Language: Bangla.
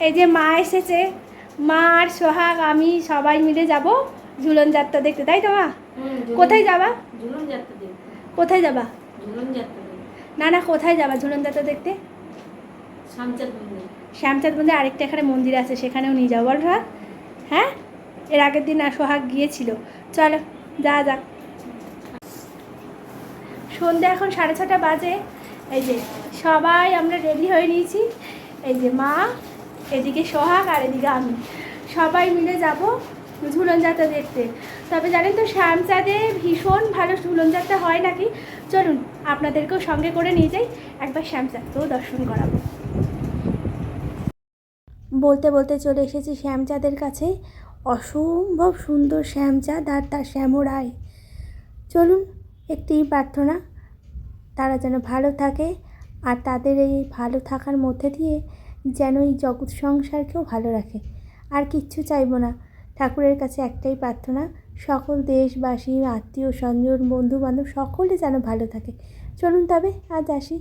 এই যে মা এসেছে, মা আর সোহাগ আমি সবাই মিলে যাব ঝুলন যাত্রা দেখতে, তাই তো মা? কোথায় যাবা? ঝুলন যাত্রা দেখতে। কোথায় যাবা? ঝুলন যাত্রা দেখতে। না না, কোথায় যাবা ঝুলন যাত্রা দেখতে? শ্যামচাঁদ মন্দির। শ্যামচাঁদ মন্দির আরেকটা এখানে মন্দির আছে, সেখানেও নিয়ে যাবো বল সোহাগ? হ্যাঁ, এর আগের দিন আর সোহাগ গিয়েছিল। চলো যা যাক। সন্ধ্যে এখন 6:30 বাজে। এই যে সবাই আমরা রেডি হয়ে নিয়েছি। এই যে মা, এদিকে সোহাগ আর এদিকে আমি, সবাই মিলে যাব ঝুলন যাত্রা দেখতে। তবে জানেন তো শ্যামচাঁদে ভীষণ ভালো ঝুলন যাত্রা হয় নাকি। চলুন আপনাদেরকেও সঙ্গে করে নিয়ে যাই, একবার শ্যামচাঁদকেও দর্শন করাবো। বলতে বলতে চলে এসেছি শ্যামচাঁদের কাছে। অসম্ভব সুন্দর শ্যামচাঁদ আর তার শ্যামরাই। চলুন একটি প্রার্থনা, তারা যেন ভালো থাকে আর তাদের এই ভালো থাকার মধ্যে দিয়ে যেন এই জগৎ সংসারকেও ভালো রাখে। আর কিচ্ছু চাইবো না, ঠাকুরের কাছে একটাই প্রার্থনা, সকল দেশবাসী, আত্মীয় স্বজন, বন্ধু বান্ধব সকলে যেন ভালো থাকে। চলুন তবে আজ আসি।